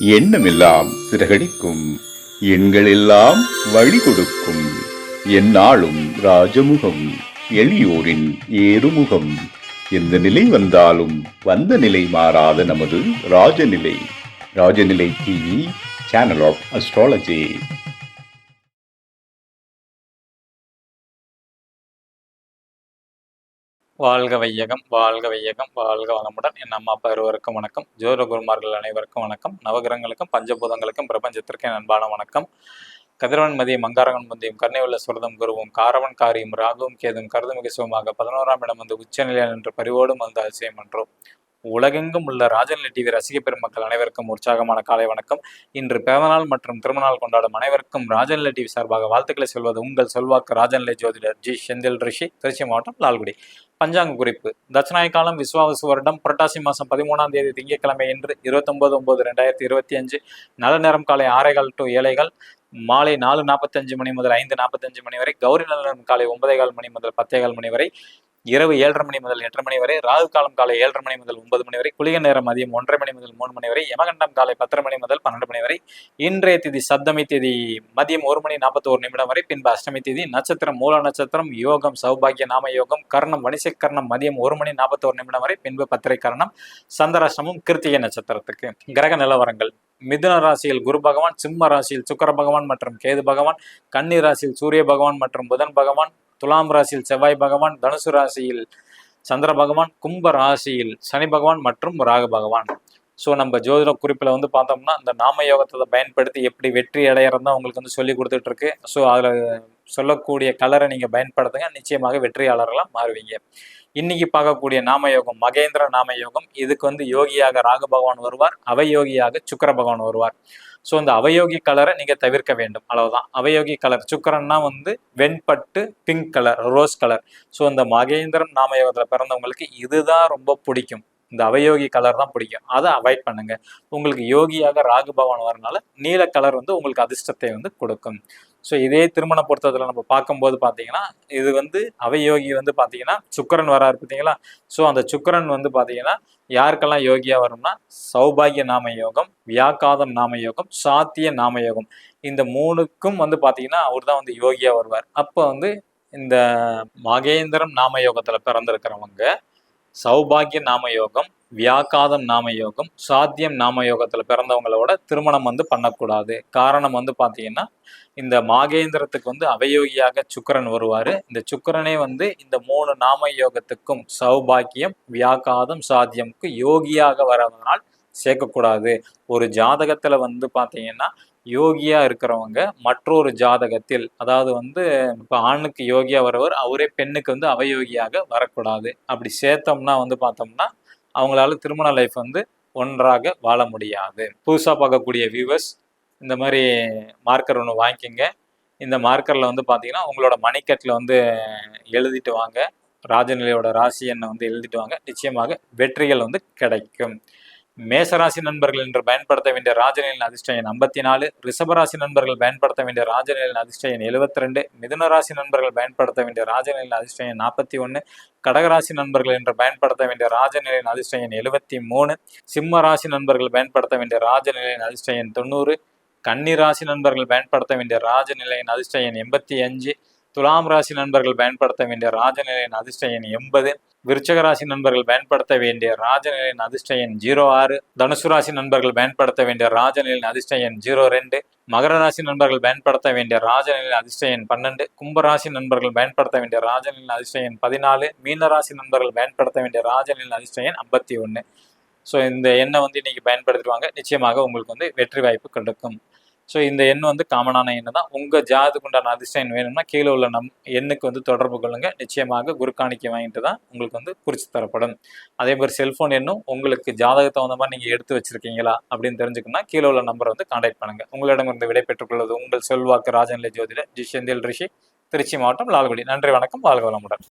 எண்ணமெல்லாம் சிறகடிக்கும், எண்களெல்லாம் வழி கொடுக்கும், எந்நாளும் ராஜமுகம், எளியோரின் ஏறுமுகம். எந்த நிலை வந்தாலும் வந்த நிலை மாறாத நமது Rajanilai. Rajanilai TV, channel of astrology. வாழ்க வையகம், வாழ்க வையகம், வாழ்க வளமுடன். என் அம்மா அப்பா இருவருக்கும் வணக்கம். ஜோதிட குருமார்கள் அனைவருக்கும் வணக்கம். நவகிரகங்களுக்கும் பஞ்சபூதங்களுக்கும் பிரபஞ்சத்திற்கு என் அன்பான வணக்கம். கதிரவன் மதியம் மங்காரகன் முந்தியும் கருணையுள்ள சுரதம் குருவும் காரவன் காரியும் ராகுவும் கேதும் கருதுமிகு சுகமாக 11ஆம் இடம் வந்து உச்சநிலையில் என்று பரிவோடும் வந்து அதிசயம் என்றோம். உலகெங்கும் உள்ள ராஜநிலை டிவி ரசிக பெருமக்கள் அனைவருக்கும் உற்சாகமான காலை வணக்கம். இன்று பிறந்தநாள் மற்றும் திருமணநாள் கொண்டாடும் அனைவருக்கும் ராஜநிலை டிவி சார்பாக வாழ்த்துக்களை சொல்வது உங்கள் சொல்வாக்கு ராஜநிலை ஜோதிடர் ஜி செந்தில் ரிஷி, திருச்சி மாவட்டம், லால்குடி. பஞ்சாங்க குறிப்பு: தட்சநாய காலம் விஸ்வாவசு வருடம் புரட்டாசி மாதம் 13ஆம் தேதி திங்கட்கிழமை இன்று 29/9/2025. நல்ல நேரம் காலை 6:15 to 7:00, மாலை 4:45 மணி முதல் 5:45 மணி வரை. கௌரி நல்ல நேரம் காலை 9:15 மணி முதல் 10:15 மணி வரை. இரவு 7:30 மணி முதல் 8:00 மணி வரை. ராகு காலம் காலை 7:30 மணி முதல் 9 மணி வரை. குளிகை நேரம் மதியம் 1:30 மணி முதல் 3 மணி வரை. யமகண்டம் காலை 10:30 மணி முதல் 12 மணி வரை. இன்றைய திதி சப்தமி திதி மதியம் 1:41 வரை. பின்பு அஷ்டமி திதி. நட்சத்திரம் மூல நட்சத்திரம். யோகம் சௌபாகிய நாம யோகம். கர்ணம் வணிசை கர்ணம் மதியம் 1:41 வரை. பின்பு பத்திரை கர்ணம். சந்திராஷ்டமம் கிருத்திகை நட்சத்திரத்துக்கு. கிரக நிலவரங்கள்: மிதுன ராசியில் குரு பகவான், சிம்ம ராசியில் சுக்கிர பகவான் மற்றும் கேது பகவான், கன்னி ராசியில் சூரிய பகவான் மற்றும் புதன் பகவான், துலாம் ராசியில் செவ்வாய் பகவான், தனுசு ராசியில் சந்திர பகவான், கும்ப ராசியில் சனி பகவான் மற்றும் ராகு பகவான். ஸோ நம்ம ஜோதிட குறிப்பில் வந்து பார்த்தோம்னா இந்த நாம யோகத்தை பயன்படுத்தி எப்படி வெற்றி அடையிறதா உங்களுக்கு வந்து சொல்லி கொடுத்துட்டு இருக்கு. ஸோ அதில் சொல்லக்கூடிய கலரை நீங்கள் பயன்படுத்துங்க, நிச்சயமாக வெற்றியாளர்களாக மாறுவீங்க. இன்னைக்கு பார்க்கக்கூடிய நாம யோகம் மகேந்திர நாம யோகம். இதுக்கு வந்து யோகியாக ராகு பகவான் வருவார், அவயோகியாக சுக்கிர பகவான் வருவார். ஸோ இந்த அவயோகி கலரை நீங்கள் தவிர்க்க வேண்டும், அவ்வளவுதான். அவயோகி கலர் சுக்கிரன்னா வந்து வெண்பட்டு pink colour, rose colour. So இந்த மகேந்திரம் நாம யோகத்தில் பிறந்தவங்களுக்கு இதுதான் ரொம்ப பிடிக்கும். இந்த அவயோகி கலர் தான் பிடிக்கும், அதை அவாய்ட் பண்ணுங்க. உங்களுக்கு யோகியாக ராகு பகவான் வரனால நீல கலர் வந்து உங்களுக்கு அதிர்ஷ்டத்தை வந்து கொடுக்கும். ஸோ இதே திருமண பொருத்தத்தில் நம்ம பார்க்கும்போது பார்த்தீங்கன்னா இது வந்து அவயோகி வந்து பார்த்தீங்கன்னா சுக்கிரன் வராரு பார்த்தீங்களா. ஸோ அந்த சுக்கிரன் வந்து பார்த்தீங்கன்னா யாருக்கெல்லாம் யோகியா வரும்னா சௌபாகிய நாம யோகம், வியாக்காதம் நாம யோகம், சாத்திய நாம யோகம். இந்த மூணுக்கும் வந்து பார்த்தீங்கன்னா அவர் தான் வந்து யோகியா வருவார். அப்போ வந்து இந்த மகேந்திரம் நாம யோகத்தில் பிறந்திருக்கிறவங்க சௌபாகிய நாம யோகம், வியாக்காதம் நாம யோகம், சாத்தியம் நாம யோகத்துல பிறந்தவங்களோட திருமணம் வந்து பண்ணக்கூடாது. காரணம் வந்து பாத்தீங்கன்னா இந்த மாகேந்திரத்துக்கு வந்து அவயோகியாக சுக்கிரன் வருவாரு. இந்த சுக்கிரனே வந்து இந்த 3 நாம யோகத்துக்கும் சௌபாக்கியம், வியாக்காதம், சாத்தியம்க்கு யோகியாக வரதுனால் சேர்க்கக்கூடாது. ஒரு ஜாதகத்துல வந்து பாத்தீங்கன்னா யோகியா இருக்கிறவங்க மற்றொரு ஜாதகத்தில், அதாவது வந்து இப்போ ஆணுக்கு யோகியா வரவர் அவரே பெண்ணுக்கு வந்து அவயோகியாக வரக்கூடாது. அப்படி சேர்த்தோம்னா வந்து பார்த்தோம்னா அவங்களால திருமண லைஃப் வந்து ஒன்றாக வாழ முடியாது. புதுசாக பார்க்கக்கூடிய வியூவர்ஸ் இந்த மாதிரி மார்க்கர் ஒன்று வாங்கிக்கோங்க. இந்த மார்க்கரில் வந்து பார்த்தீங்கன்னா உங்களோட மணிக்கட்டில் வந்து எழுதிட்டு வாங்க. ராஜநிலையோட ராசி எண்ணை வந்து எழுதிட்டு வாங்க. நிச்சயமாக வெற்றிகள் வந்து கிடைக்கும். மேசராசி நண்பர்கள் என்று பயன்படுத்த வேண்டிய ராஜநிலையின் அதிர்ஷ்ட எண் 54. ரிஷபராசி நண்பர்கள் பயன்படுத்த வேண்டிய ராஜநிலையின் அதிர்ஷ்ட எண் 72. மிதுன ராசி நண்பர்கள் பயன்படுத்த வேண்டிய ராஜநிலையின் அதிர்ஷ்ட எண் 41. கடகராசி நண்பர்கள் என்று பயன்படுத்த வேண்டிய ராஜநிலையின் அதிர்ஷ்ட எண் 73. சிம்ம ராசி நண்பர்கள் பயன்படுத்த வேண்டிய ராஜநிலையின் அதிர்ஷ்ட எண் 90. கன்னி ராசி நண்பர்கள் பயன்படுத்த வேண்டிய ராஜநிலையின் அதிர்ஷ்ட எண் 85. துலாம் ராசி நண்பர்கள் பயன்படுத்த வேண்டிய ராஜநிலையின் அதிர்ஷ்ட எண் 80. விருச்சக ராசி நண்பர்கள் பயன்படுத்த வேண்டிய ராஜநிலையின் அதிர்ஷ்ட எண் 06. தனுசு ராசி நண்பர்கள் பயன்படுத்த வேண்டிய ராஜநிலையின் அதிர்ஷ்ட எண் 02. மகர ராசி நண்பர்கள் பயன்படுத்த வேண்டிய ராஜநிலையின் அதிர்ஷ்ட எண் 12. கும்பராசி நண்பர்கள் பயன்படுத்த வேண்டிய ராஜநிலையின் அதிர்ஷ்ட எண் 14. மீன ராசி நண்பர்கள் பயன்படுத்த வேண்டிய ராஜநிலையின் அதிர்ஷ்ட எண் 51. ஸோ இந்த எண்ணை வந்து இன்னைக்கு பயன்படுத்துவாங்க, நிச்சயமாக உங்களுக்கு வந்து வெற்றி வாய்ப்பு கிடைக்கும். ஸோ இந்த எண் வந்து காமனான எண்ணு தான். உங்கள் ஜாதகத்துக்கு உண்டான அதிர்ஷ்ட எண் வேணும்னா கீழே உள்ள எண்ணுக்கு வந்து தொடர்பு கொள்ளுங்க. நிச்சயமாக குருக்காணிக்கை வாங்கிட்டு தான் உங்களுக்கு வந்து குறித்து தரப்படும். அதே மாதிரி செல்ஃபோன் எண்ணும் உங்களுக்கு ஜாதகத்தை தகுந்த மாதிரி நீங்கள் எடுத்து வச்சிருக்கீங்களா அப்படின்னு தெரிஞ்சுக்கணும்னா கீழே உள்ள நம்பரை வந்து கான்டாக்ட் பண்ணுங்க. உங்களிடமிருந்து விடை பெற்றுக்கொள்வது உங்கள் செல்வாக்கு ராஜநிலை ஜோதிடர் ஜி செந்தில் ரிஷி, திருச்சி மாவட்டம், லால்குடி. நன்றி, வணக்கம், வாழ்க வளமுடன்.